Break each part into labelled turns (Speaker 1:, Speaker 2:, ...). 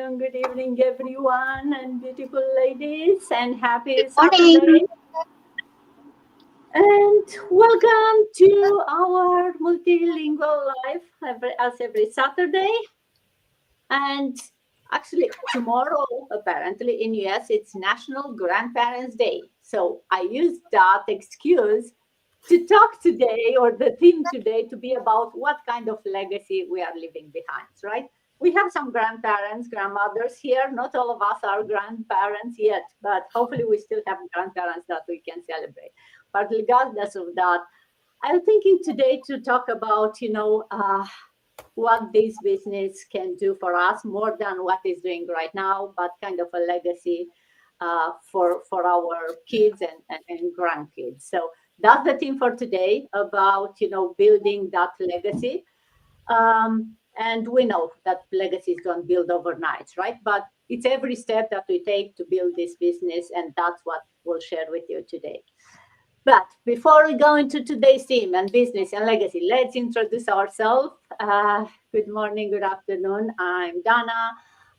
Speaker 1: good evening, everyone, and beautiful ladies, and happy
Speaker 2: Morning.
Speaker 1: Saturday. And welcome to our multilingual life as every Saturday. And actually, tomorrow, apparently in US, it's National Grandparents Day. So I used that excuse to talk today, or the theme today, to be about what kind of legacy we are leaving behind, right? We have some grandparents, grandmothers here. Not all of us are grandparents yet, but hopefully we still have grandparents that we can celebrate. But regardless of that, I'm thinking today to talk about, what this business can do for us more than what it's doing right now, but kind of a legacy for our kids and grandkids. So that's the theme for today about building that legacy. And we know that legacies don't build overnight, right? But it's every step that we take to build this business, and that's what we'll share with you today. But before we go into today's theme and business and legacy, let's introduce ourselves. Good morning, good afternoon. I'm Dana.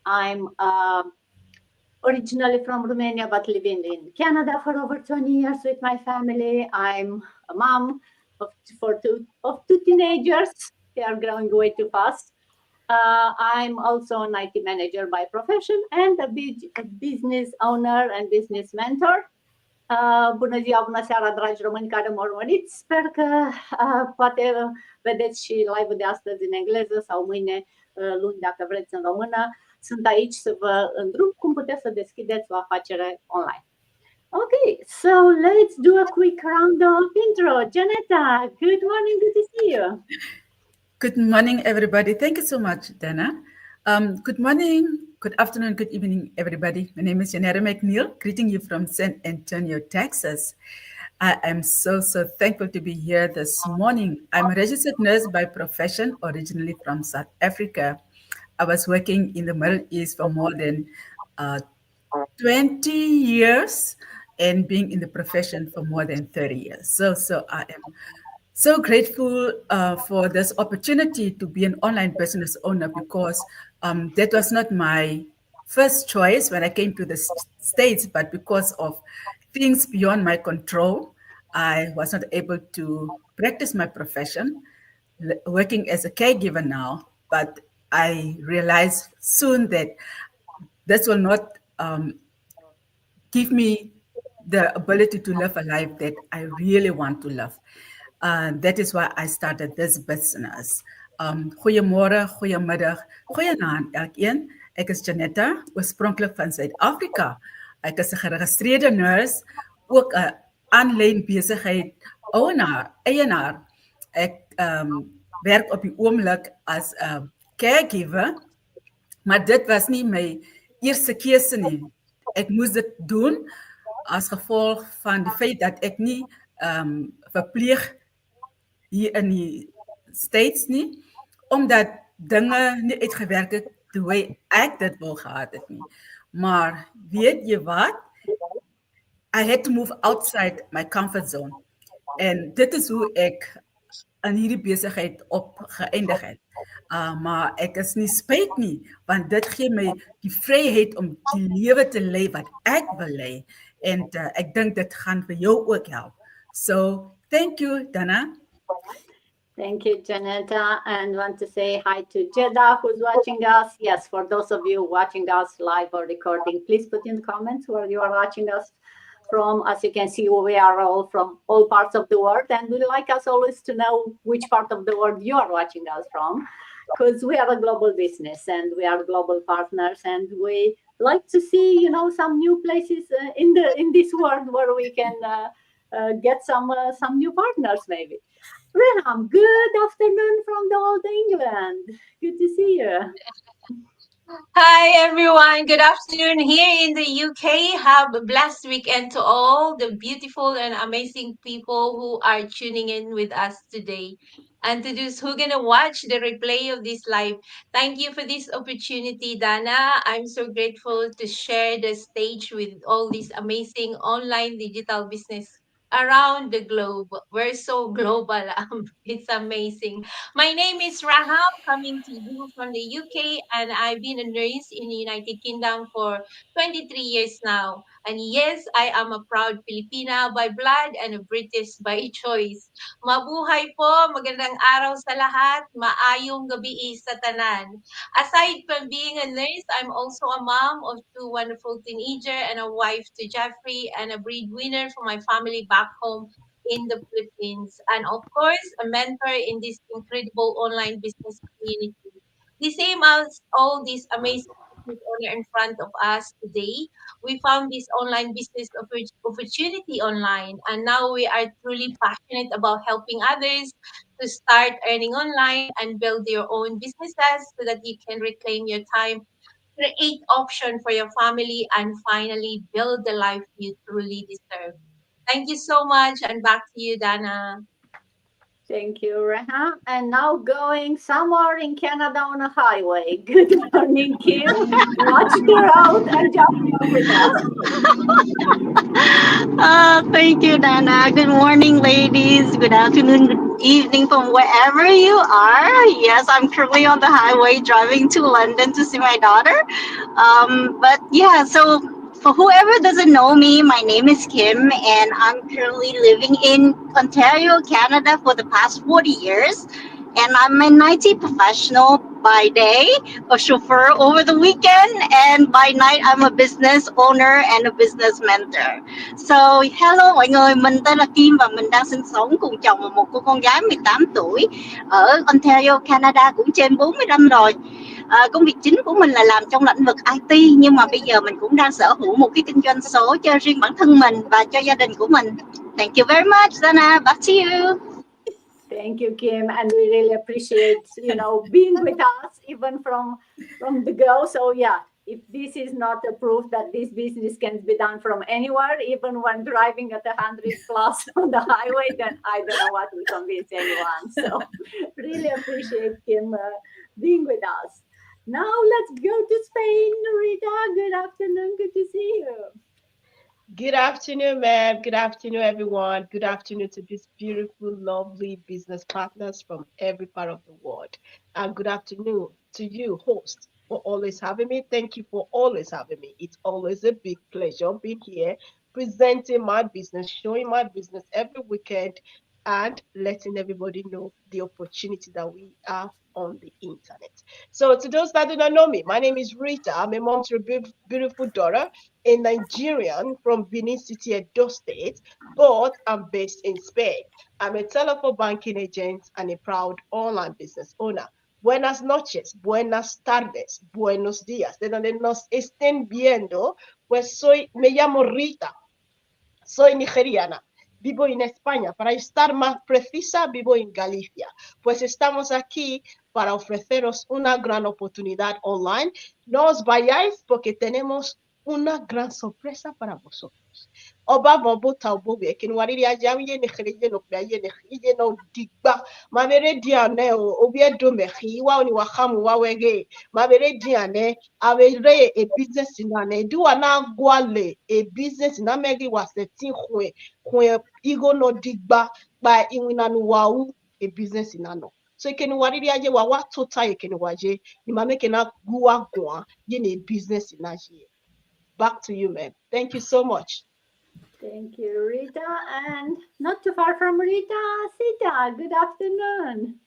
Speaker 1: I'm originally from Romania, but living in Canada for over 20 years with my family. I'm a mom of two teenagers. They are growing way too fast. I'm also an IT manager by profession and a business owner and business mentor. Bună ziua, bună seara, dragi români care mă urmăriți. Sper că poate vedeți și live-ul de astăzi în engleză sau mâine, luni, dacă vreți, în română. Sunt aici să vă îndrum cum puteți să deschideți o afacere online. Okay, so let's do a quick round of intro. Janetta, good morning, good to see you.
Speaker 3: Good morning, everybody. Thank you so much, Dana. Good morning, good afternoon, good evening, everybody. My name is Janetta McNeil, greeting you from San Antonio, Texas. I am so thankful to be here this morning. I'm a registered nurse by profession, originally from South Africa. I was working in the Middle East for more than 20 years and being in the profession for more than 30 years. So I am so grateful for this opportunity to be an online business owner because that was not my first choice when I came to the States, but because of things beyond my control, I was not able to practice my profession, working as a caregiver now. But I realized soon that this will not give me the ability to live a life that I really want to live. That is why I started this business. Goeiemôre, goeiemiddag, goeienaand elkeen. Ek is Janetta, oorspronklik van Suid-Afrika. Ek is 'n geregistreerde nurse, ook 'n aanlyn besigheid eienaar. Ek werk op die oomblik as 'n caregiver, maar dit was nie my eerste keuse nie. Ek moes dit doen as gevolg van die feit dat ek nie verpleeg hier in die States nie, omdat dinge nie uitgewerk het hoe ek dit wil gehad het nie. Maar weet jy wat? I had to move outside my comfort zone. En dit is hoe ek in hierdie besigheid opgeëindig het. Maar ek is nie spyt nie, want dit gee my die vryheid om die lewe te lei wat ek wil lei. En ek dink dit gaan vir jou ook help. So, thank you, Dana.
Speaker 1: Thank you, Janetta, and want to say hi to Jeddah, who's watching us. Yes, for those of you watching us live or recording, please put in the comments where you are watching us from. As you can see, we are all from all parts of the world, and we like us always to know which part of the world you are watching us from, because we are a global business and we are global partners, and we like to see, some new places in this world where we can get some new partners, maybe. Reham, good afternoon from the old England. Good to see you.
Speaker 2: Hi, everyone. Good afternoon here in the UK. Have a blessed weekend to all the beautiful and amazing people who are tuning in with us today. And to those who are going to watch the replay of this live, thank you for this opportunity, Dana. I'm so grateful to share the stage with all these amazing online digital business around the globe. We're so global. It's amazing. My name is Raham, coming to you from the UK, and I've been a nurse in the United Kingdom for 23 years now. And yes, I am a proud Filipina by blood and a British by choice. Mabuhay po, magandang araw sa lahat, maayong gabi sa tanan. Aside from being a nurse, I'm also a mom of two wonderful teenagers and a wife to Jeffrey and a breadwinner for my family back home in the Philippines. And of course, a mentor in this incredible online business community. The same as all these amazing business owner in front of us today, we found this online business opportunity online, and now we are truly passionate about helping others to start earning online and build your own businesses so that you can reclaim your time, create option for your family, and finally build the life you truly deserve. Thank you so much, and back to you, Dana.
Speaker 1: Thank you, Raham. And now going somewhere in Canada on a highway. Good morning, Kim. Watch the road and just be with us.
Speaker 4: Thank you, Dana. Good morning, ladies. Good afternoon, good evening from wherever you are. Yes, I'm currently on the highway driving to London to see my daughter. But yeah, so for whoever doesn't know me, my name is Kim, and I'm currently living in Ontario, Canada for the past 40 years. And I'm an IT professional by day, a chauffeur over the weekend, and by night, I'm a business owner and a business mentor. So, hello mọi người, mình tên là Kim và mình đang sinh sống cùng chồng và một cô con gái 18 tuổi ở Ontario, Canada cũng trên 40 năm rồi. Công việc chính của mình là làm trong lĩnh vực IT, nhưng mà bây giờ mình cũng đang sở hữu một cái kinh doanh số cho riêng bản thân mình và cho gia đình của mình. Thank you very much, Dana. Back to you.
Speaker 1: Thank you, Kim, and we really appreciate being with us even from the go. So yeah, if this is not a proof that this business can be done from anywhere, even when driving at 100 plus on the highway, then I don't know what will convince anyone. So really appreciate Kim being with us. Now let's go to Spain. Rita, good afternoon. Good to see you.
Speaker 5: Good afternoon, ma'am. Good afternoon, everyone. Good afternoon to these beautiful, lovely business partners from every part of the world. And good afternoon to you, host, for always having me. Thank you for always having me. It's always a big pleasure being here, presenting my business, showing my business every weekend, and letting everybody know the opportunity that we have on the internet. So, to those that do not know me, my name is Rita. I'm a mom to a beautiful daughter, a Nigerian from Benin City, Edo State, but I'm based in Spain. I'm a telephone banking agent and a proud online business owner. Buenas noches, buenas tardes, buenos días. De donde nos estén viendo, pues me llamo Rita, soy nigeriana. Vivo en España. Para estar más precisa, vivo en Galicia. Pues estamos aquí para ofreceros una gran oportunidad online. No os vayáis porque tenemos una gran sorpresa para vosotros. Oba bobo taubo we kin wariri aja ye ne khreje no kwa ye ne khije no digba mabere diane o obi edo mehi wa oni wa khamu wa wege mabere diane awere a business na ne do na gwale a business na megi wa setin khwe igo no digba ba inwina no wa a business na no. So ken wariri aja wa tota ken waje ni mameke na guwa gwa ye ne business na je. Back to you, man. Thank you so much.
Speaker 1: Thank you, Rita. And not too far from Rita, Sita, good afternoon.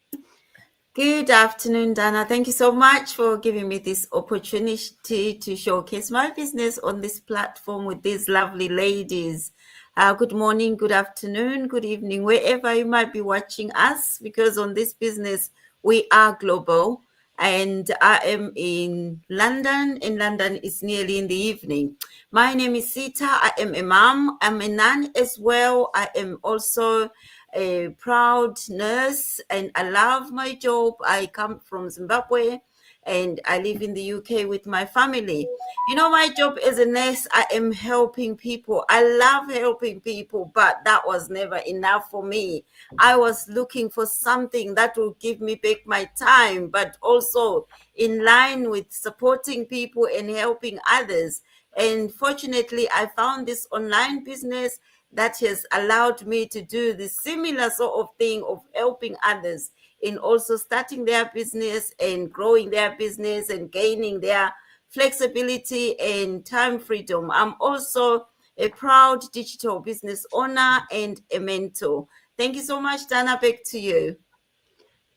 Speaker 6: Good afternoon, Dana. Thank you so much for giving me this opportunity to showcase my business on this platform with these lovely ladies. Good morning, good afternoon, good evening, wherever you might be watching us, because on this business, we are global. And I am in London. In London, it's nearly in the evening. My name is Sita. I am a mom. I'm a nun as well. I am also a proud nurse and I love my job. I come from Zimbabwe and I live in the UK with my family. You know, my job as a nurse, I am helping people. I love helping people, but that was never enough for me. I was looking for something that will give me back my time, but also in line with supporting people and helping others. And fortunately, I found this online business that has allowed me to do the similar sort of thing of helping others in also starting their business and growing their business and gaining their flexibility and time freedom. I'm also a proud digital business owner and a mentor. Thank you so much, Dana. Back to you.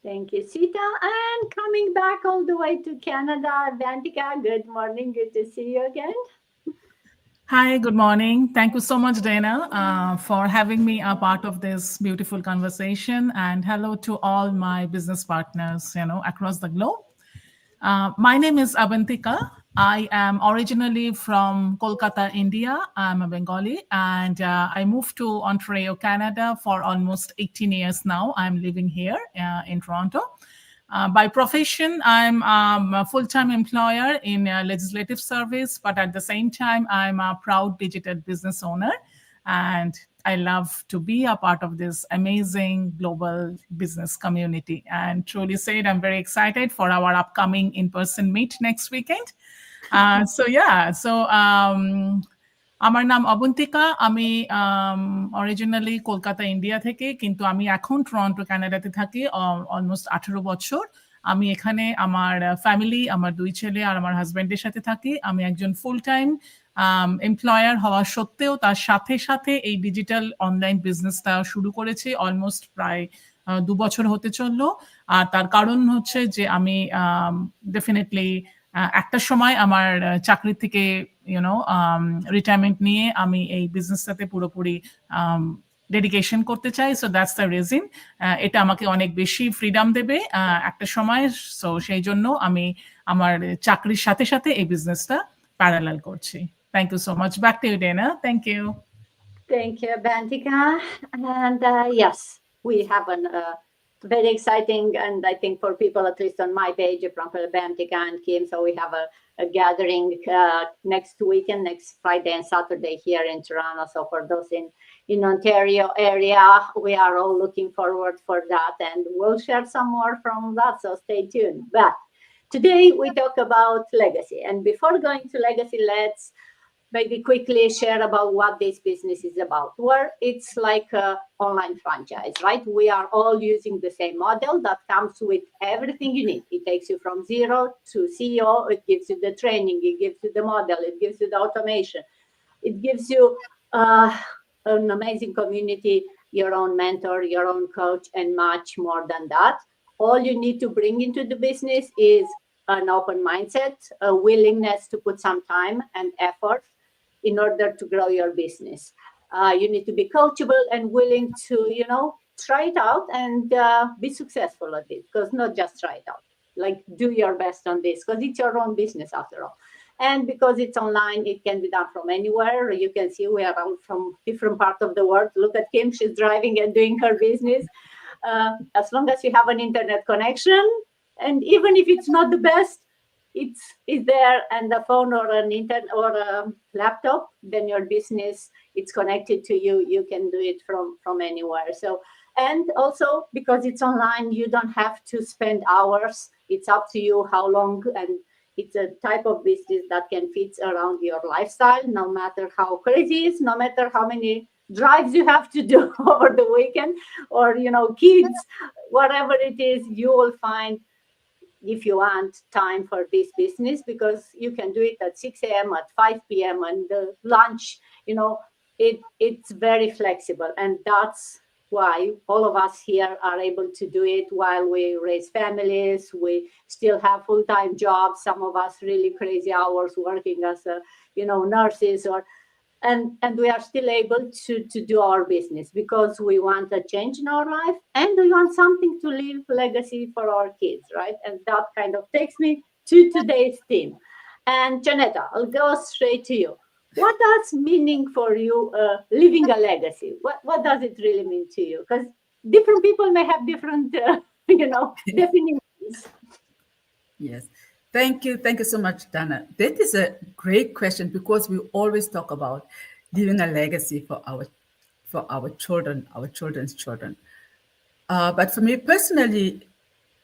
Speaker 1: Thank you, Sita. And coming back all the way to Canada, Vantika, good morning. Good to see you again.
Speaker 7: Hi, good morning. Thank you so much, Dana, for having me a part of this beautiful conversation. And hello to all my business partners, across the globe. My name is Abantika. I am originally from Kolkata, India. I'm a Bengali, and I moved to Ontario, Canada for almost 18 years now. I'm living here in Toronto. By profession, I'm a full-time employer in legislative service, but at the same time, I'm a proud digital business owner, and I love to be a part of this amazing global business community. And truly said, I'm very excited for our upcoming in-person meet next weekend. আমার নাম অবন্তিকা। আমি originally Kolkata India থেকে, কিন্তু আমি এখন Toronto কানাডাতে থাকি almost 18 বছর। আমি এখানে আমার ফ্যামিলি, আমার 2 ছেলে আর আমার হাজব্যান্ডের সাথে থাকি। আমি একজন ফুল টাইম এমপ্লয়ার হওয়া সত্ত্বেও তার সাথে সাথে এই ডিজিটাল অনলাইন বিজনেসটা শুরু করেছি অলমোস্ট প্রায় 2 বছর হতে চললো। আর তার কারণ হচ্ছে যে আমি ডেফিনেটলি একটা সময় আমার চাকরি থেকে রিটায়ারমেন্ট নিয়ে আমি এই বিজনেসটাতে পুরোপুরি ডেডিকেশন করতে চাই। So that's the reason. এটা আমাকে অনেক বেশি ফ্রিডম দেবে একটা সময়। সো সেই জন্য আমি আমার চাকরির সাথে সাথে এই বিজনেসটা প্যারালাল করছি। Thank you so much. Back to you, Dena. Thank you.
Speaker 1: Thank you, Bantika. And yes, we have a very exciting, and I think for people, at least on my page, from Bantika and Kim, so we have a gathering next weekend, next Friday and Saturday here in Toronto. So for those in Ontario area, we are all looking forward for that, and we'll share some more from that, so stay tuned. But today we talk about legacy, and before going to legacy, let's maybe quickly share about what this business is about. Where it's like an online franchise, right? We are all using the same model that comes with everything you need. It takes you from zero to CEO. It gives you the training. It gives you the model. It gives you the automation. It gives you an amazing community, your own mentor, your own coach, and much more than that. All you need to bring into the business is an open mindset, a willingness to put some time and effort in order to grow your business. You need to be coachable and willing to, try it out and be successful at it. Because not just try it out, like do your best on this, because it's your own business after all. And because it's online, it can be done from anywhere. You can see we are all from different parts of the world. Look at Kim, she's driving and doing her business. As long as you have an internet connection, and even if it's not the best, it's there, and the phone or an internet or a laptop, then your business, it's connected to you. You can do it from anywhere. So, and also because it's online, you don't have to spend hours. It's up to you how long, and it's a type of business that can fit around your lifestyle, no matter how crazy it is, no matter how many drives you have to do over the weekend, or kids, whatever it is, you will find, if you want, time for this business, because you can do it at 6 a.m., at 5 p.m., and the lunch, it's very flexible. And that's why all of us here are able to do it while we raise families. We still have full-time jobs, some of us really crazy hours working as nurses, and we are still able to do our business because we want a change in our life, and we want something to leave legacy for our kids, right? And that kind of takes me to today's theme. And Janetta, I'll go straight to you. What does meaning for you leaving a legacy? What does it really mean to you? Because different people may have different definitions.
Speaker 3: Yes. Thank you. Thank you so much, Dana. That is a great question, because we always talk about leaving a legacy for our children, our children's children. But for me personally,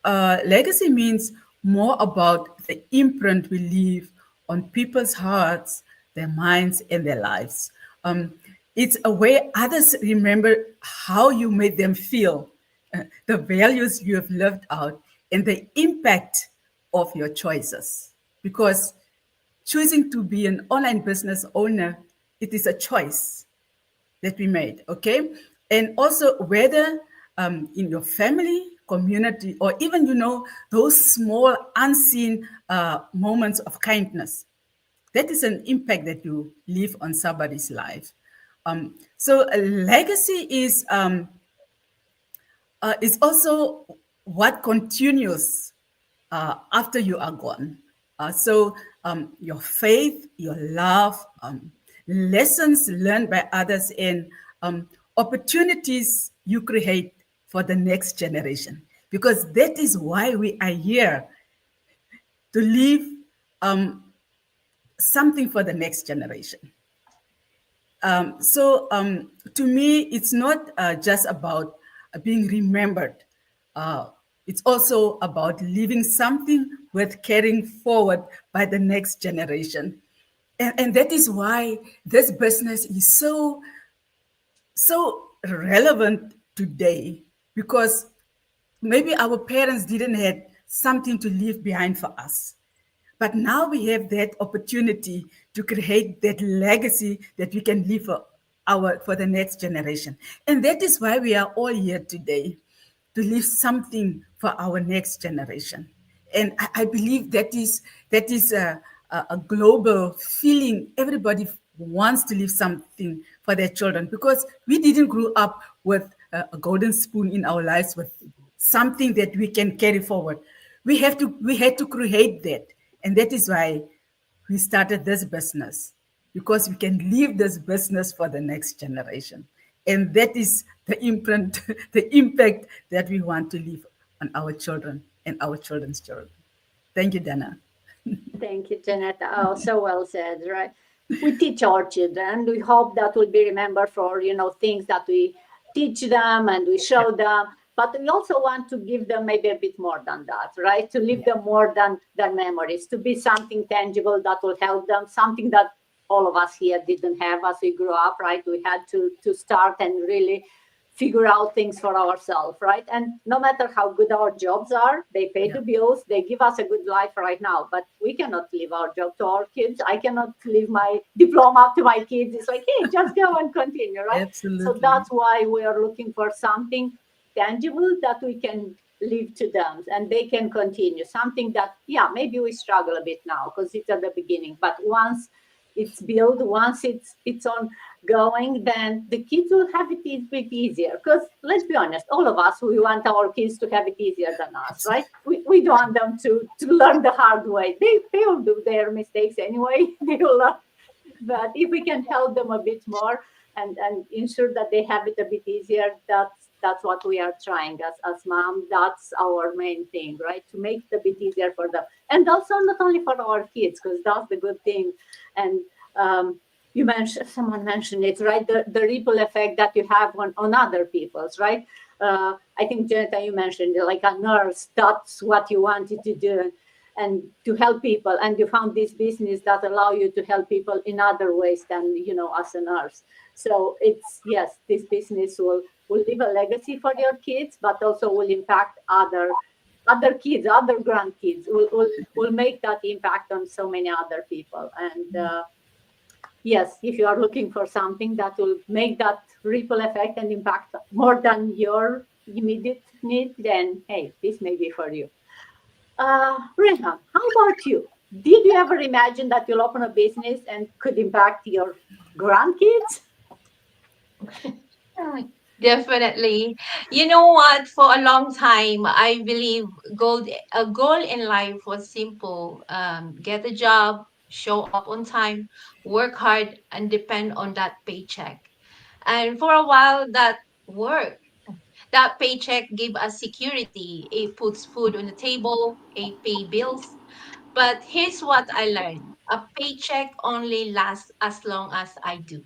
Speaker 3: legacy means more about the imprint we leave on people's hearts, their minds, and their lives. It's a way others remember how you made them feel, the values you have lived out, and the impact of your choices. Because choosing to be an online business owner, it is a choice that we made, okay? And also whether in your family, community, or even, those small unseen moments of kindness, that is an impact that you leave on somebody's life. So a legacy is also what continues after you are gone. So your faith, your love, lessons learned by others, and opportunities you create for the next generation. Because that is why we are here, to leave something for the next generation. So to me, it's not just about being remembered. Uh, it's also about leaving something worth carrying forward by the next generation. And that is why this business is so relevant today, because maybe our parents didn't have something to leave behind for us. But now we have that opportunity to create that legacy that we can leave for the next generation. And that is why we are all here today, to leave something for our next generation. And I believe that is a global feeling. Everybody wants to leave something for their children, because we didn't grow up with a golden spoon in our lives, with something that we can carry forward. We had to create that. And that is why we started this business, because we can leave this business for the next generation. And that is the imprint, the impact that we want to leave on our children and our children's children. Thank you, Dana.
Speaker 1: Thank you, Jeanette. Oh, so well said, right? We teach our children. We hope that will be remembered for, things that we teach them and we show them. But we also want to give them maybe a bit more than that, right? To leave them more than memories, to be something tangible that will help them, something that all of us here didn't have as we grew up, right? We had to start and really figure out things for ourselves, right? And no matter how good our jobs are, they pay
Speaker 3: Yeah,
Speaker 1: the bills, they give us a good life right now, but we cannot leave our job to our kids. I cannot leave my diploma to my kids. It's like, hey, just go and continue, right? So
Speaker 3: absolutely.
Speaker 1: that's why we are looking for something tangible that we can leave to them and they can continue. Something that, yeah, maybe we struggle a bit now because it's at the beginning, but once it's built, once it's on going, then the kids will have it a bit easier. Because let's be honest, all of us, we want our kids to have it easier than us, right? We don't want them to learn the hard way. They will do their mistakes anyway. They will learn. But if we can help them a bit more and ensure that they have it a bit easier, that's what we are trying as mom. That's our main thing, right? To make it a bit easier for them. And also not only for our kids, because that's the good thing. And someone mentioned it, right? The ripple effect that you have on other people's, right? I think, Janetta, you mentioned it, like a nurse, that's what you wanted to do and to help people. And you found this business that allow you to help people in other ways than, as a nurse. So it's, yes, this business will leave a legacy for your kids, but also will impact other kids, other grandkids, will make that impact on so many other people. And yes, if you are looking for something that will make that ripple effect and impact more than your immediate need, then hey, this may be for you. Rehan, how about you? Did you ever imagine that you'll open a business and could impact your grandkids?
Speaker 2: Definitely. You know what? For a long time, I believe a goal in life was simple. Get a job, show up on time, work hard, and depend on that paycheck. And for a while, that worked. That paycheck gave us security. It puts food on the table, it pay bills. But here's what I learned. A paycheck only lasts as long as I do.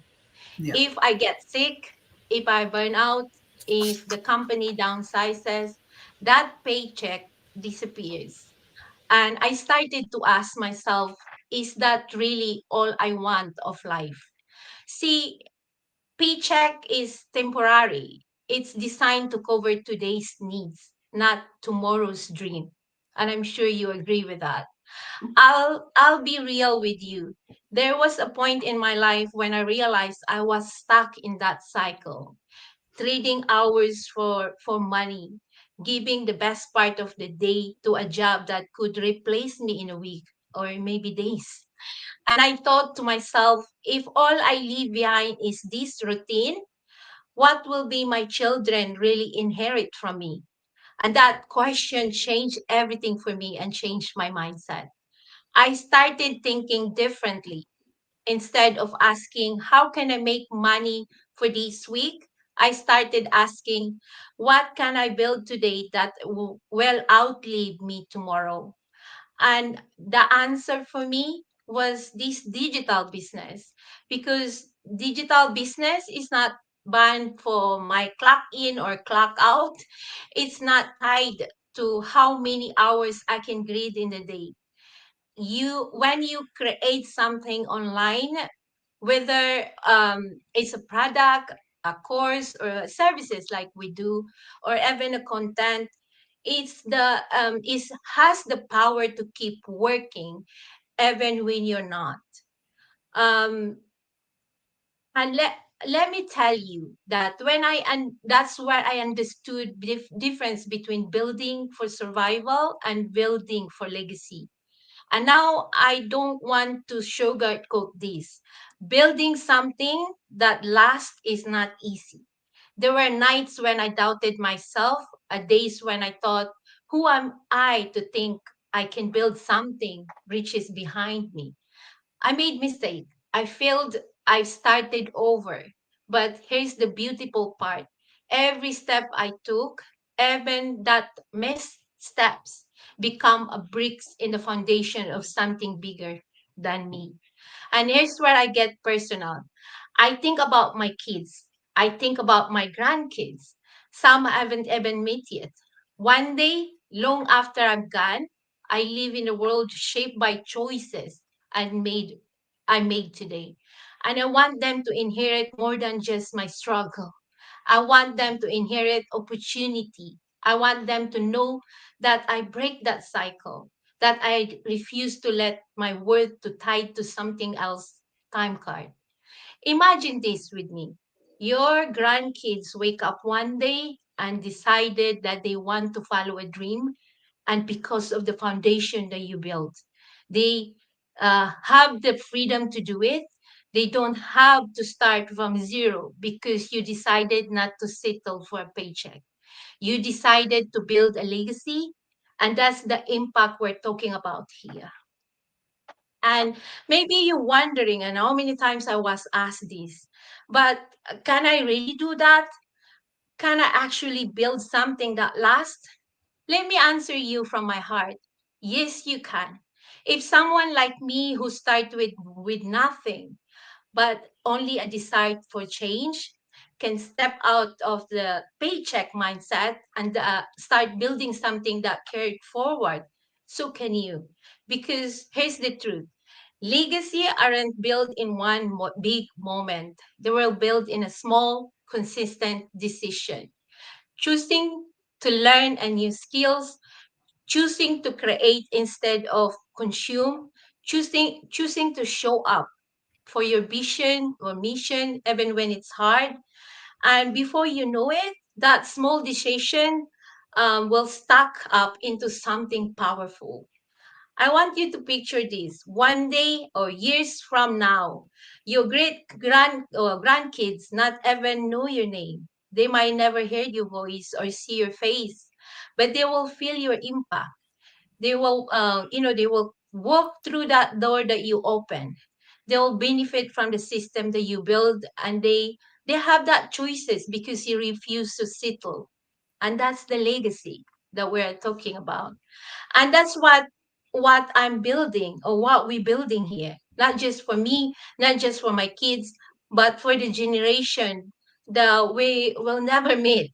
Speaker 3: Yeah,
Speaker 2: If I get sick, if I burn out, if the company downsizes, that paycheck disappears. And I started to ask myself, is that really all I want of life? See, Paycheck is temporary. It's designed to cover today's needs, not tomorrow's dream. And I'm sure you agree with that. I'll be real with you. There was a point in my life when I realized I was stuck in that cycle, trading hours for money, giving the best part of the day to a job that could replace me in a week or maybe days. And I thought to myself, if all I leave behind is this routine, what will be my children really inherit from me? And that question changed everything for me and changed my mindset. I started thinking differently. Instead of asking, how can I make money for this week? I started asking, what can I build today that will outlive me tomorrow? And the answer for me was this digital business, because digital business is not bound for my clock in or clock out. It's not tied to how many hours I can grade in the day. When you create something online, whether it's a product, a course, or services like we do, or even a content, it has the power to keep working even when you're not. Um, and let me tell you that that's where I understood difference between building for survival and building for legacy. And now I don't want to sugarcoat this. Building something that lasts is not easy. There were nights when I doubted myself, days when I thought, who am I to think I can build something riches behind me? I made mistake. I failed. I started over. But here's the beautiful part. Every step I took, even that missed steps, become a bricks in the foundation of something bigger than me. And here's where I get personal. I think about my kids. I think about my grandkids. Some I haven't even met yet. One day, long after I'm gone, I live in a world shaped by choices I made I made today. And I want them to inherit more than just my struggle. I want them to inherit opportunity. I want them to know that I break that cycle, that I refuse to let my worth to tied to something else time card. Imagine this with me. Your grandkids wake up one day and decided that they want to follow a dream, and because of the foundation that you built, they have the freedom to do it. They don't have to start from zero because you decided not to settle for a paycheck. You decided to build a legacy, and that's the impact we're talking about here. And maybe you're wondering, and how many times I was asked this, but can I really do that? Can I actually build something that lasts? Let me answer you from my heart. Yes, you can. If someone like me who started with nothing, but only a desire for change, can step out of the paycheck mindset and start building something that carried forward, so can you. Because here's the truth. Legacy aren't built in one big moment. They were built in a small, consistent decision. Choosing to learn a new skills, choosing to create instead of consume, choosing to show up for your vision or mission, even when it's hard. And before you know it, that small decision will stack up into something powerful. I want you to picture this. One day or years from now, your great grandkids not even know your name. They might never hear your voice or see your face, but they will feel your impact. They will walk through that door that you open. They'll benefit from the system that you build, and they have that choices because you refuse to settle. And that's the legacy that we're talking about. And that's what I'm building, or what we're building here, not just for me, not just for my kids, but for the generation that we will never meet.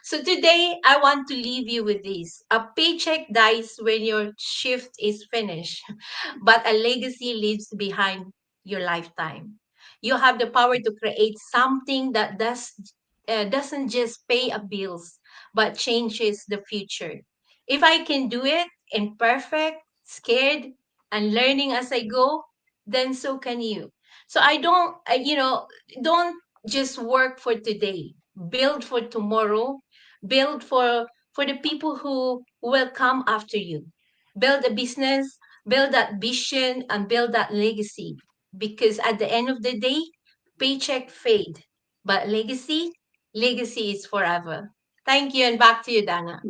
Speaker 2: So today I want to leave you with this. A paycheck dies when your shift is finished, but a legacy leaves behind your lifetime. You have the power to create something that doesn't just pay a bills, but changes the future. If I can do it imperfect, scared, and learning as I go, then so can you. So I don't, don't just work for today. Build for tomorrow. Build for the people who will come after you. Build a business, build that vision, and build that legacy. Because at the end of the day, paycheck fade, but legacy is forever. Thank you, and back to you, Dana.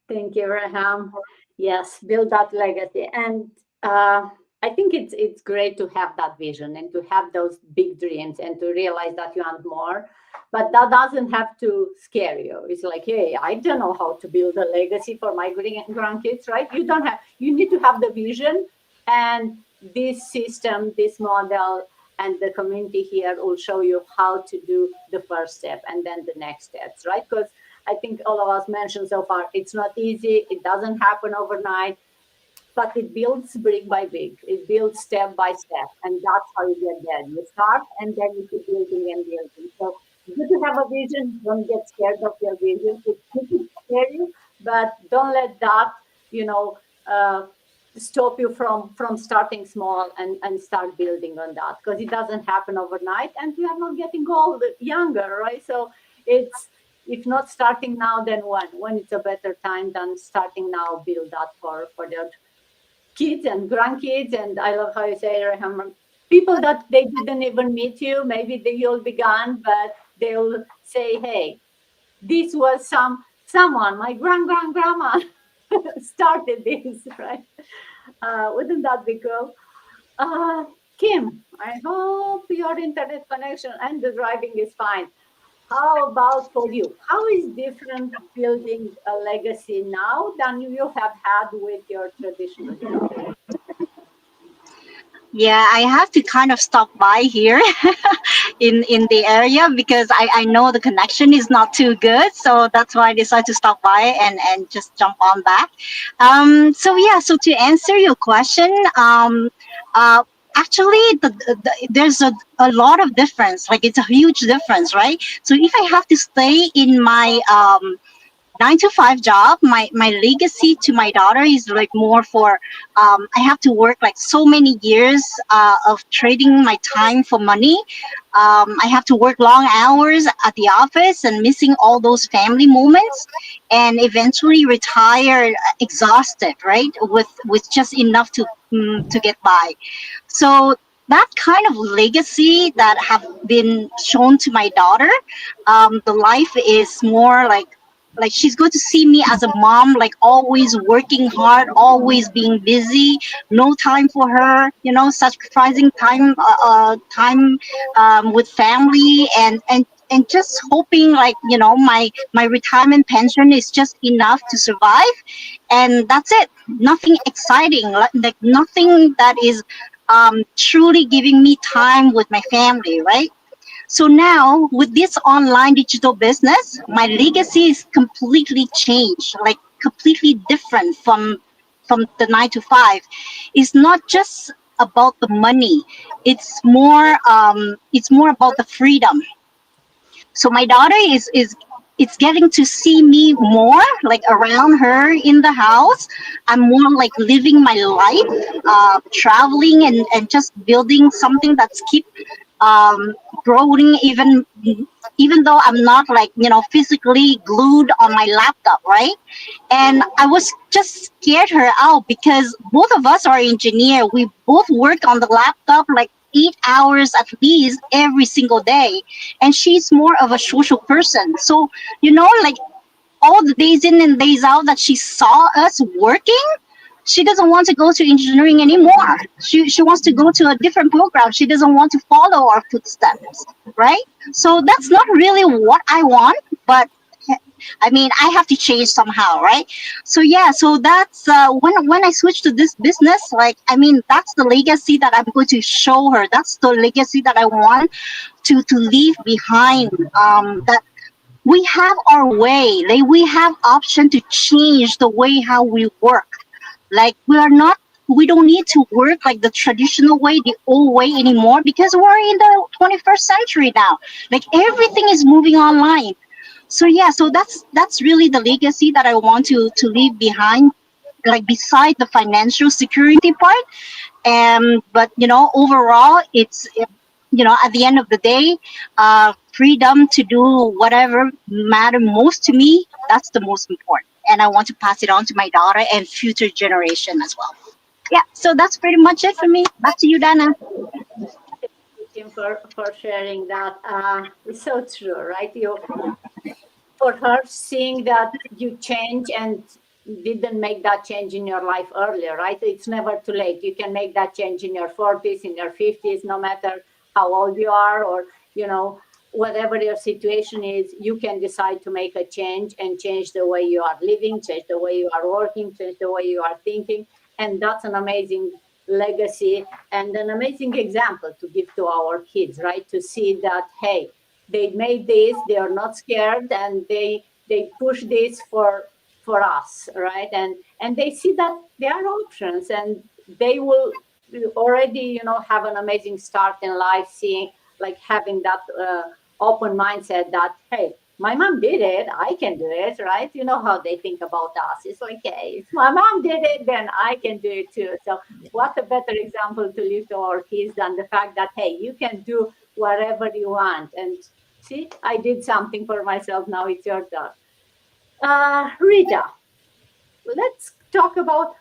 Speaker 1: Thank you, Raham. Yes, build that legacy. And uh, I think it's great to have that vision and to have those big dreams and to realize that you want more. But that doesn't have to scare you. It's like, hey, I don't know how to build a legacy for my grandkids, right? You don't have. You need to have the vision, and this system, this model, and the community here will show you how to do the first step and then the next steps, right? Because I think all of us mentioned so far, it's not easy. It doesn't happen overnight, but it builds brick by brick. It builds step by step, and that's how you get there. You start, and then you keep building and building. So it's good to have a vision. Don't get scared of your vision. It's good to scare you, but don't let that, you know, stop you from starting small and start building on that, because it doesn't happen overnight, and we are not getting old younger, right? So it's, if not starting now, then when it's a better time than starting now. Build that for their kids and grandkids. And I love how you say, Raham, people that they didn't even meet you, maybe you'll be gone, but they'll say, hey, this was someone, my grandma started this, right? Wouldn't that be cool? uh, Kim, I hope your internet connection and the driving is fine. How about for you? How is different building a legacy now than you have had with your traditional job?
Speaker 4: Yeah, I have to kind of stop by here in the area because I know the connection is not too good. So that's why I decided to stop by and just jump on back. So yeah, so to answer your question, uh, actually there's a lot of difference. Like it's a huge difference, right? So if I have to stay in my 9 to 5 job, my legacy to my daughter is like more for I have to work like so many years of trading my time for money. I have to work long hours at the office and missing all those family moments, and eventually retire exhausted, right? With just enough to get by. So that kind of legacy that have been shown to my daughter, the life is more like she's going to see me as a mom, like always working hard, always being busy, no time for her, sacrificing time with family, and just hoping like my retirement pension is just enough to survive, and that's it. Nothing exciting, like nothing that is truly giving me time with my family, right? So now with this online digital business, my legacy is completely changed, like completely different from the 9 to 5. It's not just about the money. It's more about the freedom. So my daughter is it's getting to see me more like around her in the house. I'm more like living my life, traveling and just building something that's keep growing, even though I'm not like physically glued on my laptop, right? And I was just scared her out because both of us are engineer. We both work on the laptop like 8 hours at least every single day, and she's more of a social person. So like all the days in and days out that she saw us working, she doesn't want to go to engineering anymore. She wants to go to a different program. She doesn't want to follow our footsteps, right? So that's not really what I want, but I mean, I have to change somehow, right? So yeah, so that's when I switch to this business, like I mean, that's the legacy that I'm going to show her. That's the legacy that I want to leave behind. That we have our way, like we have option to change the way how we work. Like we are not we don't need to work like the traditional way, the old way anymore, because we're in the 21st century now. Like everything is moving online. So yeah, so that's really the legacy that I want to leave behind, like beside the financial security part. But overall, at the end of the day, freedom to do whatever matter most to me. That's the most important, and I want to pass it on to my daughter and future generation as well. Yeah, so that's pretty much it for me. Back to you, Dana.
Speaker 1: Thank you, Kim, for sharing that. It's so true, right? For her, seeing that you change and didn't make that change in your life earlier, right? It's never too late. You can make that change in your 40s, in your 50s, no matter how old you are, or whatever your situation is, you can decide to make a change and change the way you are living, change the way you are working, change the way you are thinking. And that's an amazing legacy and an amazing example to give to our kids, right? To see that, hey, they made this, they are not scared, and they push this for us, right? And they see that there are options, and they will already have an amazing start in life, seeing, like, having that open mindset that, hey, my mom did it, I can do it, right? You know how they think about us. It's like, hey, if my mom did it, then I can do it too. So what a better example to leave to our kids than the fact that, hey, you can do whatever you want. And see, I did something for myself. Now it's your turn. Rita, let's talk about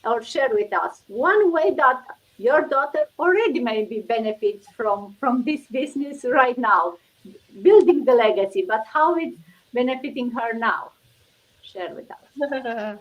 Speaker 1: or share with us one way that your daughter already maybe benefits from this business right now, building the legacy, but how it's benefiting her now. Share with us.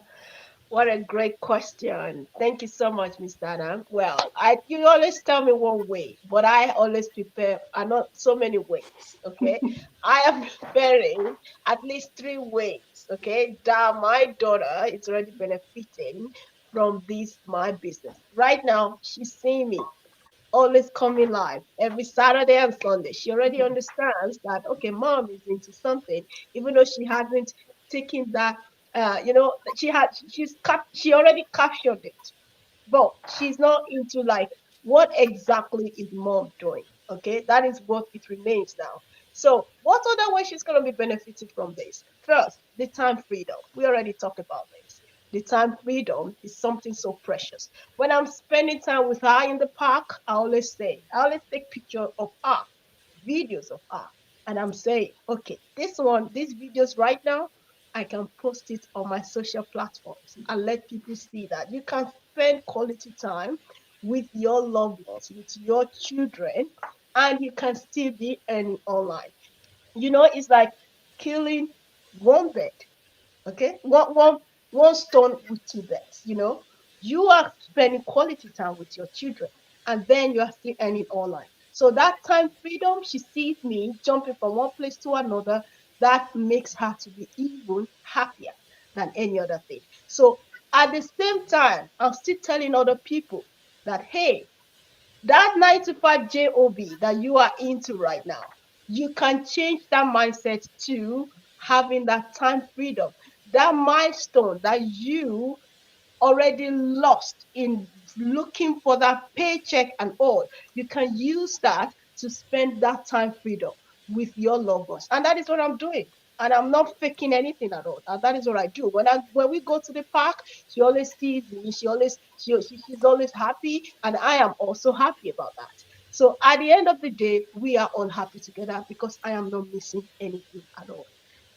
Speaker 5: What a great question. Thank you so much, Miss Dana. Well, you always tell me one way, but I always prepare not so many ways. Okay. I am preparing at least three ways. Okay. That my daughter is already benefiting from this my business. Right now, she's seeing me always coming live every Saturday and Sunday. She already understands that, okay, mom is into something, even though she hasn't taken that, she already captured it, but she's not into like what exactly is mom doing. Okay, that is what it remains now. So, what other way she's going to be benefiting from this? First, the time freedom. We already talked about this. The time freedom is something so precious. When I'm spending time with her in the park, I always take pictures of her, videos of her, and I'm saying, okay, these videos right now, I can post it on my social platforms and let people see that you can spend quality time with your loved ones, with your children, and you can still be earning online. It's like killing one bird, okay? One stone with two birds. You are spending quality time with your children, and then you are still earning online. So that time freedom, she sees me jumping from one place to another. That makes her to be even happier than any other thing. So at the same time, I'm still telling other people that, hey, that 9 to 5 job that you are into right now, you can change that mindset to having that time freedom, that milestone that you already lost in looking for that paycheck and all. You can use that to spend that time freedom with your loved ones. And that is what I'm doing. And I'm not faking anything at all. And that is what I do. When we go to the park, she always sees me. She's always happy, and I am also happy about that. So at the end of the day, we are all happy together because I am not missing anything at all.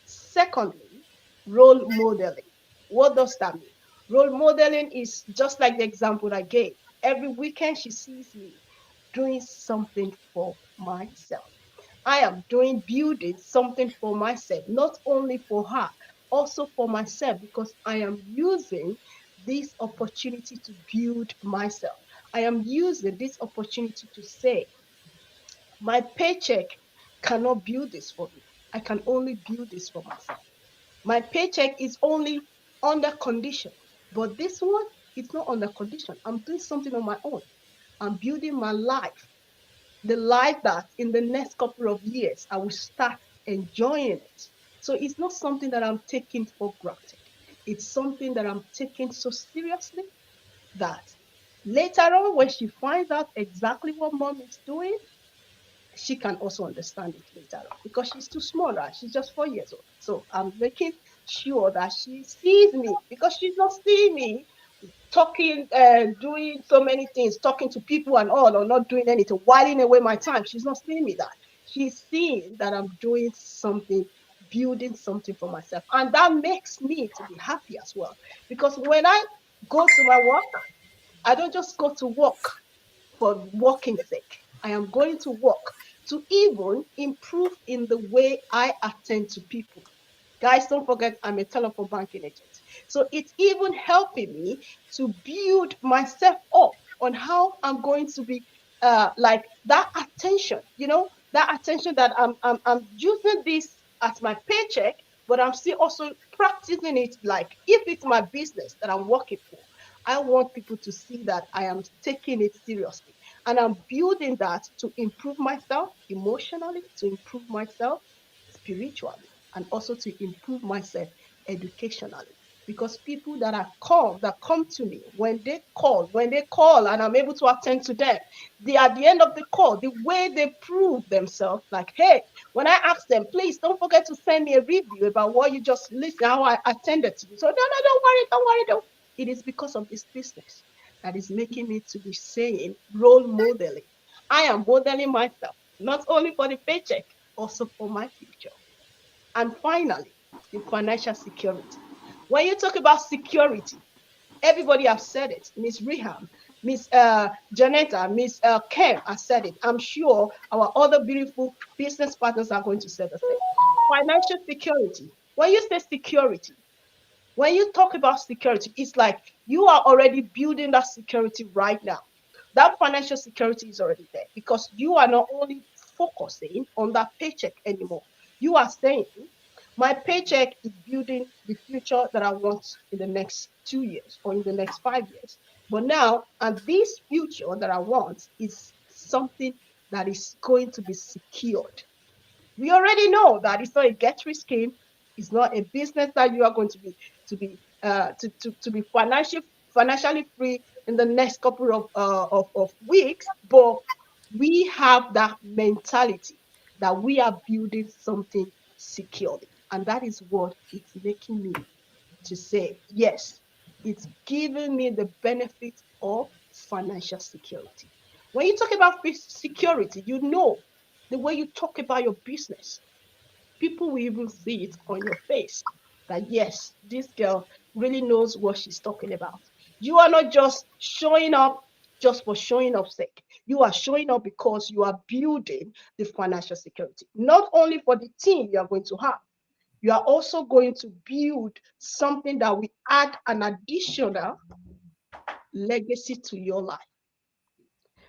Speaker 5: Secondly, role modeling. What does that mean? Role modeling is just like the example I gave. Every weekend she sees me doing something for myself. I am building something for myself, not only for her, also for myself, because I am using this opportunity to build myself. I am using this opportunity to say, my paycheck cannot build this for me. I can only build this for myself. My paycheck is only under condition, but this one, it's not under condition. I'm doing something on my own. I'm building my life, the life that in the next couple of years, I will start enjoying it. So it's not something that I'm taking for granted. It's something that I'm taking so seriously that Later on, when she finds out exactly what mom is doing, she can also understand it later on because she's too small now. She's just 4 years old. So I'm making sure that she sees me because she's not seeing me talking, doing so many things, talking to people and all, or not doing anything, whiling away my time. She's not seeing me that. She's seeing that I'm doing something, building something for myself. And that makes me to be happy as well. Because when I go to my work, I don't just go to work for working sake. I am going to work to even improve in the way I attend to people. Guys, don't forget I'm a telephone banking agent. So it's even helping me to build myself up on how I'm going to be like that attention, that attention that I'm using this as my paycheck, but I'm still also practicing it like if it's my business that I'm working for. I want people to see that I am taking it seriously and I'm building that to improve myself emotionally, to improve myself spiritually, and also to improve myself educationally. Because people that come to me when they call and I'm able to attend to them, they at the end of the call, the way they prove themselves, like, hey, when I ask them, please don't forget to send me a review about what you just listened, how I attended to you. So no, don't worry, don't worry, don't. It is because of this business that is making me to be saying role modeling. I am modeling myself, not only for the paycheck, also for my future. And finally, the financial security. When you talk about security, everybody has said it. Miss Reham, Miss Janetta, Miss Kem has said it. I'm sure our other beautiful business partners are going to say the same. Financial security. When you say security, when you talk about security, it's like you are already building that security right now. That financial security is already there because you are not only focusing on that paycheck anymore. You are saying, my paycheck is building the future that I want in the next 2 years or in the next 5 years. But now, and this future that I want is something that is going to be secured. We already know that it's not a get-rich scheme. It's not a business that you are going to be financially free in the next couple of weeks. But we have that mentality that we are building something securely, and that is what it's making me to say yes. It's giving me the benefit of financial security. When you talk about security, the way you talk about your business, people will even see it on your face that yes, this girl really knows what she's talking about. You are not just showing up just for showing up sake. You are showing up because you are building the financial security, not only for the team you are going to have. You are also going to build something that will add an additional legacy to your life.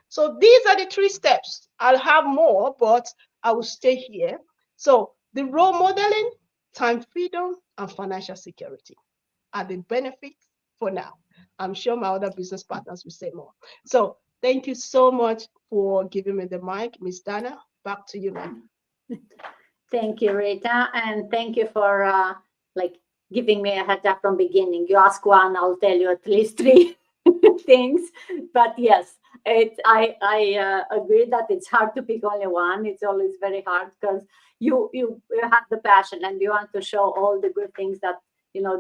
Speaker 5: So these are the 3 steps. I'll have more, but I will stay here. So the role modeling, time freedom, and financial security are the benefits for now. I'm sure my other business partners will say more. So thank you so much for giving me the mic, Miss Dana. Back to you, ma'am.
Speaker 1: Thank you, Rita, and thank you for like giving me a heads up from beginning. You ask one, I'll tell you at least 3 things. But yes, I agree that it's hard to pick only one. It's always very hard because you have the passion and you want to show all the good things that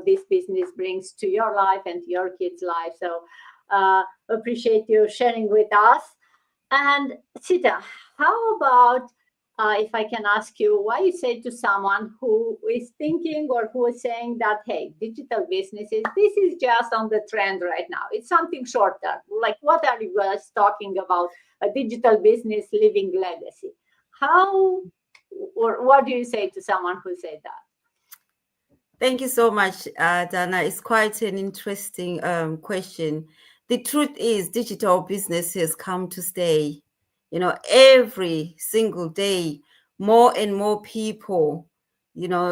Speaker 1: this business brings to your life and to your kids' life. So appreciate you sharing with us. And Sita, how about if I can ask you, why you say to someone who is thinking or who is saying that, hey, digital businesses, this is just on the trend right now. It's something short term. Like, what are you guys talking about? A digital business leaving legacy. How or what do you say to someone who said that?
Speaker 6: Thank you so much, Dana. It's quite an interesting question. The truth is, digital business has come to stay. Every single day, more and more people,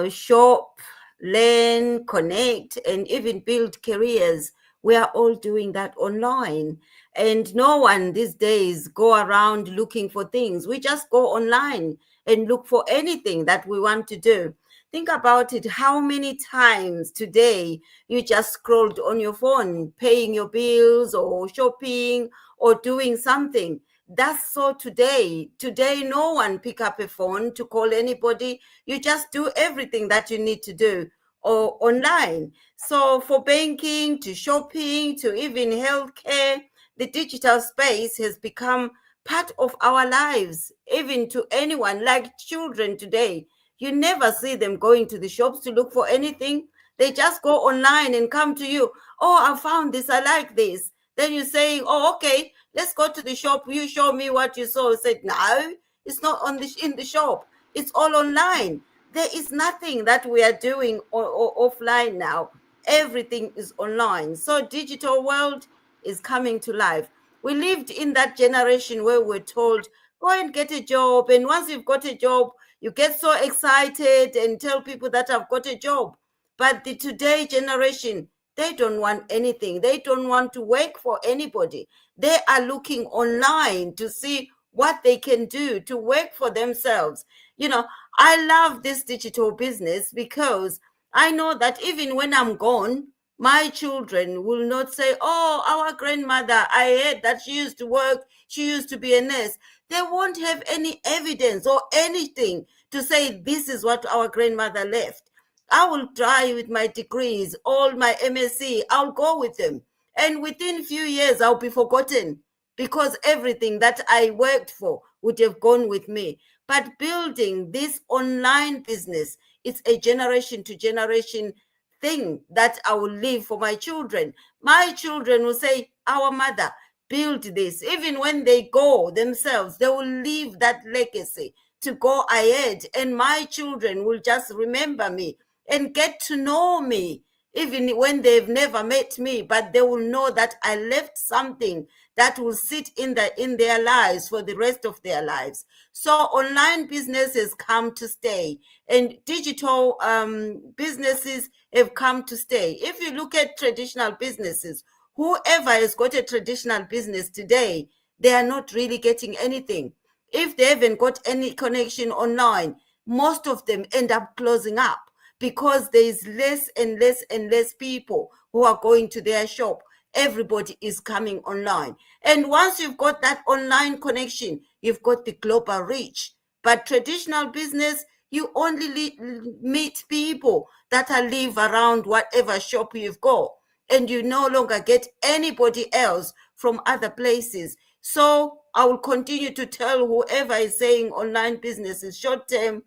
Speaker 6: shop, learn, connect, and even build careers. We are all doing that online. And no one these days go around looking for things. We just go online and look for anything that we want to do. Think about it. How many times today you just scrolled on your phone, paying your bills or shopping or doing something? That's so today. Today, no one pick up a phone to call anybody. You just do everything that you need to do or online. So for banking to shopping to even healthcare, the digital space has become part of our lives, even to anyone like children today. You never see them going to the shops to look for anything. They just go online and come to you. Oh, I found this. I like this. Then you say, oh, okay, let's go to the shop. You show me what you saw. I said, no, it's not in the shop. It's all online. There is nothing that we are doing or offline now. Everything is online. So digital world is coming to life. We lived in that generation where we're told, go and get a job. And once you've got a job, you get so excited and tell people that I've got a job. But the today generation, they don't want anything. They don't want to work for anybody. They are looking online to see what they can do to work for themselves. You know, I love this digital business because I know that even when I'm gone, my children will not say, oh, our grandmother, I heard that she used to work, she used to be a nurse. They won't have any evidence or anything to say this is what our grandmother left. I will try with my degrees, all my MSc, I'll go with them. And within a few years, I'll be forgotten because everything that I worked for would have gone with me. But building this online business, it's a generation to generation thing that I will leave for my children. My children will say, our mother built this. Even when they go themselves, they will leave that legacy to go ahead. And my children will just remember me and get to know me, even when they've never met me, but they will know that I left something that will sit in their lives for the rest of their lives. So online business has come to stay, and digital businesses have come to stay. If you look at traditional businesses, whoever has got a traditional business today, they are not really getting anything. If they haven't got any connection online, most of them end up closing up because there is less and less and less people who are going to their shop. Everybody is coming online. And once you've got that online connection, you've got the global reach. But traditional business, you only meet people that live around whatever shop you've got. And you no longer get anybody else from other places. So I will continue to tell whoever is saying online business is short term,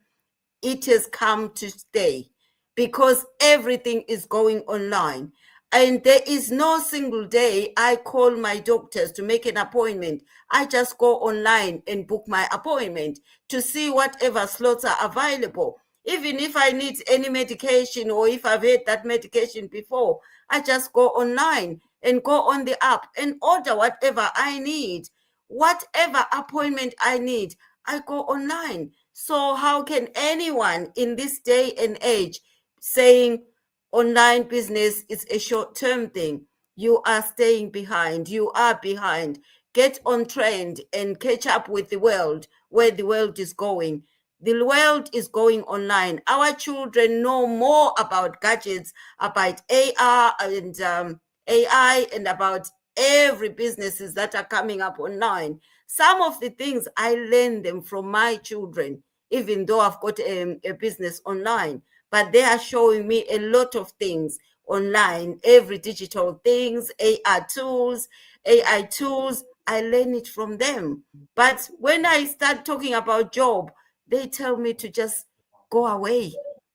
Speaker 6: it has come to stay because everything is going online. And there is no single day I call my doctors to make an appointment. I just go online and book my appointment to see whatever slots are available. Even if I need any medication or if I've had that medication before, I just go online and go on the app and order whatever I need. Whatever appointment I need, I go online. So how can anyone in this day and age saying online business is a short-term thing? You are staying behind. You are behind. Get on trend and catch up with the world, where the world is going. The world is going online. Our children know more about gadgets, about AR and AI, and about every businesses that are coming up online. Some of the things I learn them from my children, even though I've got a business online, but they are showing me a lot of things online, every digital things, AI tools, I learn it from them. But when I start talking about job, they tell me to just go away.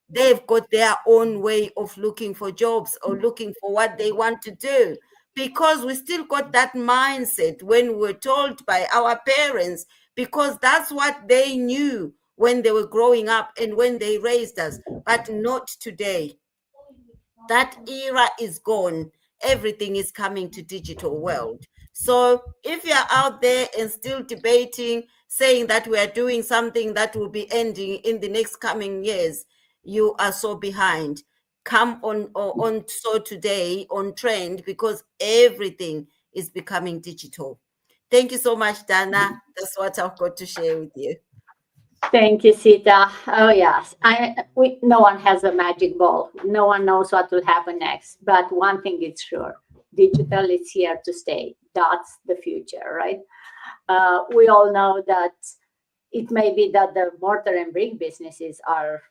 Speaker 6: They've got their own way of looking for jobs or looking for what they want to do, because we still got that mindset when we're told by our parents, because that's what they knew when they were growing up and when they raised us, but not today. That era is gone. Everything is coming to digital world. So if you're out there and still debating, saying that we are doing something that will be ending in the next coming years, you are so behind. Come on so today on trend, because everything is becoming digital. Thank you so much, Dana. That's what I've got to share with you.
Speaker 1: Thank you, Sita. Oh yes, no one has a magic ball. No one knows what will happen next. But one thing is sure: digital is here to stay. That's the future, right? We all know that it may be that the mortar and brick businesses are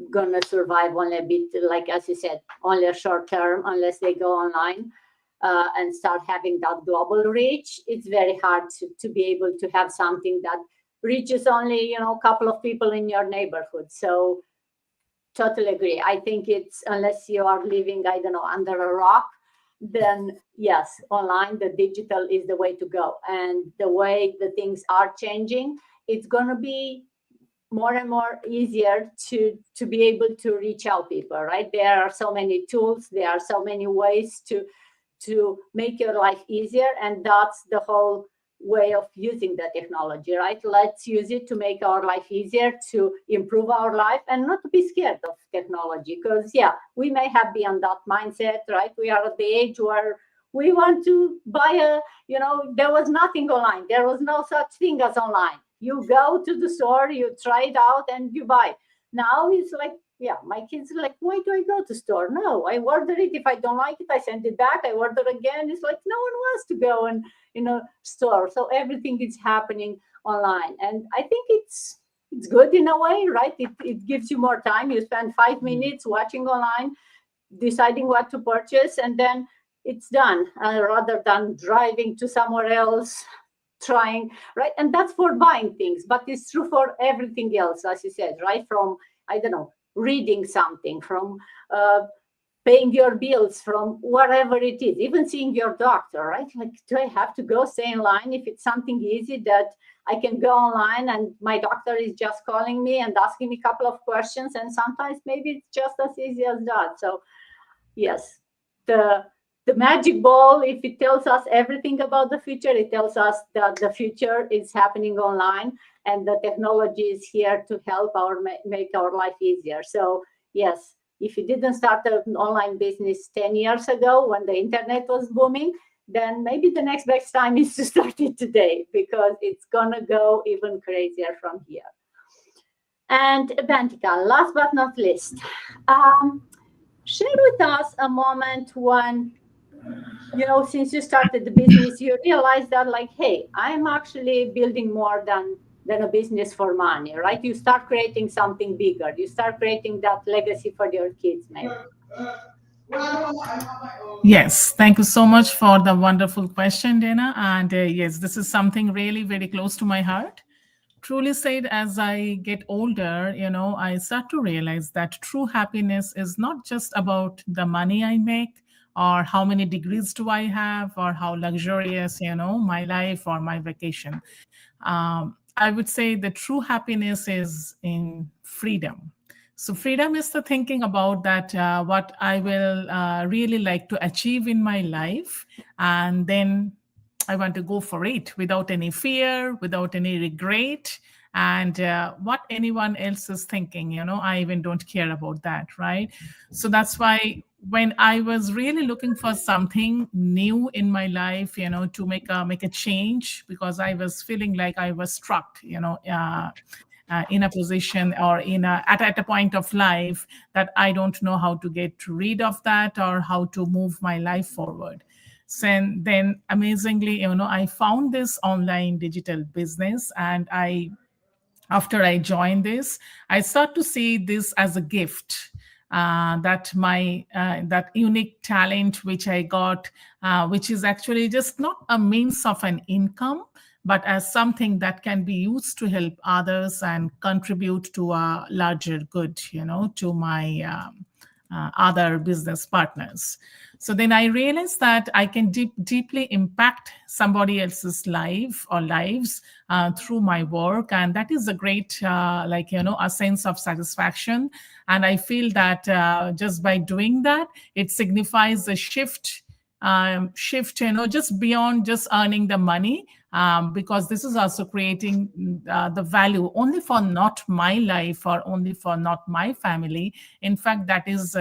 Speaker 1: gonna survive only a bit, like as you said, only a short term, unless they go online and start having that global reach. It's very hard to be able to have something that reaches only a couple of people in your neighborhood. So totally agree. I think it's, unless you are living, I don't know, under a rock, then yes, online, the digital is the way to go. And the way the things are changing, it's going to be more and more easier to be able to reach out people, right? There are so many tools, there are so many ways to make your life easier, and that's the whole way of using the technology, right? Let's use it to make our life easier, to improve our life, and not to be scared of technology. Because yeah, we may have been on that mindset, right? We are at the age where we want to buy there was nothing online, there was no such thing as online. You go to the store, you try it out, and you buy. Now it's like, yeah, my kids are like, why do I go to store? No, I order it. If I don't like it, I send it back. I order again. It's like no one wants to go and store. So everything is happening online, and I think it's good in a way, right? It gives you more time. You spend 5 minutes watching online, deciding what to purchase, and then it's done, rather than driving to somewhere else, trying, right? And that's for buying things, but it's true for everything else, as you said, right? From, I don't know, reading something, from paying your bills, from whatever it is, even seeing your doctor, right? Like, do I have to go stay in line if it's something easy that I can go online and my doctor is just calling me and asking me a couple of questions? And sometimes maybe it's just as easy as that. So yes, the magic ball, if it tells us everything about the future, it tells us that the future is happening online, and the technology is here to help make our life easier. So yes, if you didn't start an online business 10 years ago when the internet was booming, then maybe the next best time is to start it today, because it's gonna go even crazier from here. And Bentika, last but not least, share with us a moment when, since you started the business, you realized that, like, hey, I'm actually building more than a business for money, right? You start creating something bigger. You start creating that legacy for your kids, maybe.
Speaker 7: Yes, thank you so much for the wonderful question, Dana. And yes, this is something really very close to my heart. Truly said, as I get older, I start to realize that true happiness is not just about the money I make, or how many degrees do I have, or how luxurious, my life or my vacation. I would say the true happiness is in freedom. So freedom is the thinking about that, what I will really like to achieve in my life, and then I want to go for it without any fear, without any regret, and what anyone else is thinking, I even don't care about that, right? So that's why when I was really looking for something new in my life, to make a change, because I was feeling like I was stuck, in a position, or at a point of life that I don't know how to get rid of that, or how to move my life forward. So then amazingly, I found this online digital business, and after I joined this, I start to see this as a gift. That unique talent which I got, which is actually just not a means of an income, but as something that can be used to help others and contribute to a larger good, to my other business partners. So then I realized that I can deeply impact somebody else's life or lives through my work. And that is a great, a sense of satisfaction. And I feel that just by doing that, it signifies a shift, just beyond just earning the money, because this is also creating the value only for not my life, or only for not my family. In fact, that is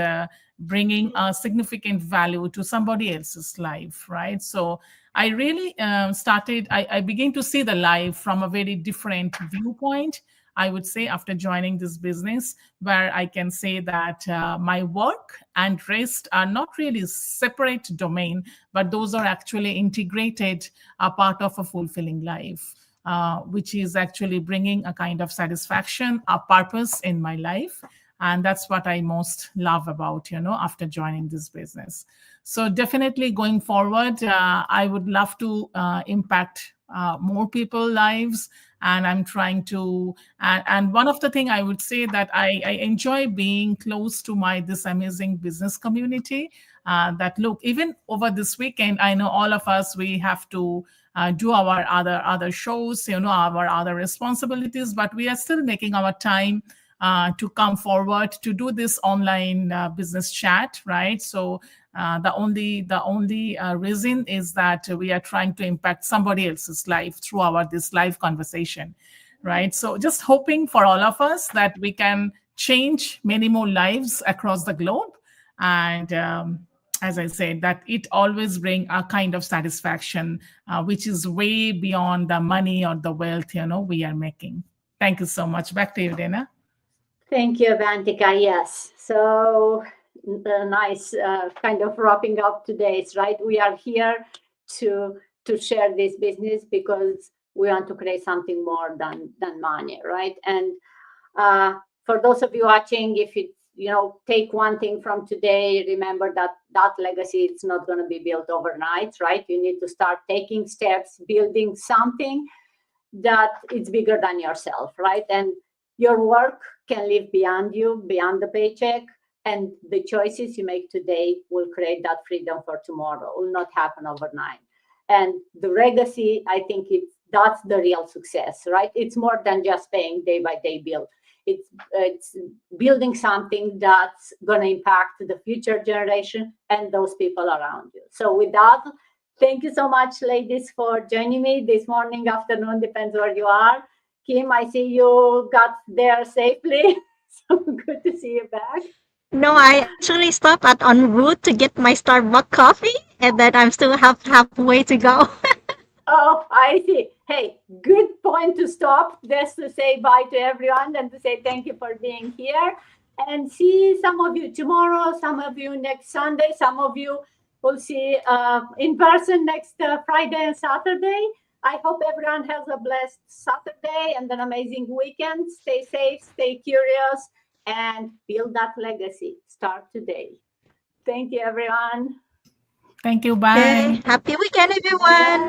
Speaker 7: bringing a significant value to somebody else's life, right? So I really I began to see the life from a very different viewpoint. I would say, after joining this business, where I can say that my work and rest are not really separate domain, but those are actually integrated, a part of a fulfilling life, which is actually bringing a kind of satisfaction, a purpose in my life. And that's what I most love about, after joining this business. So definitely going forward, I would love to impact more people's lives. And I'm trying to, and one of the thing I would say that I enjoy being close to this amazing business community. That look, even over this weekend, I know all of us, we have to do our other shows, our other responsibilities, but we are still making our time to come forward to do this online business chat, right? So the only reason is that we are trying to impact somebody else's life through this live conversation, right? So just hoping for all of us that we can change many more lives across the globe. And as I said, that it always brings a kind of satisfaction, which is way beyond the money or the wealth, we are making. Thank you so much. Back to you, Dana.
Speaker 1: Thank you, Avantika. Yes. So nice kind of wrapping up today's, right? We are here to share this business because we want to create something more than money, right? And for those of you watching, if you take one thing from today, remember that legacy, it's not going to be built overnight, right? You need to start taking steps, building something that it's bigger than yourself, right? And your work can live beyond you, beyond the paycheck, and the choices you make today will create that freedom for tomorrow. It will not happen overnight. And the legacy, I think that's the real success, right? It's more than just paying day-by-day bill. It's building something that's going to impact the future generation and those people around you. So with that, thank you so much, ladies, for joining me this morning, afternoon, depends where you are. Kim, I see you got there safely. So good to see you back.
Speaker 4: No, I actually stopped at en route to get my Starbucks coffee, and then I'm still halfway to go.
Speaker 1: Oh, I see. Hey, good point to stop, just to say bye to everyone and to say thank you for being here. And see some of you tomorrow, some of you next Sunday, some of you will see in person next Friday and Saturday. I hope everyone has a blessed Saturday and an amazing weekend. Stay safe, stay curious, and build that legacy. Start today. Thank you, everyone.
Speaker 7: Thank you. Bye.
Speaker 4: Okay. Happy weekend, everyone.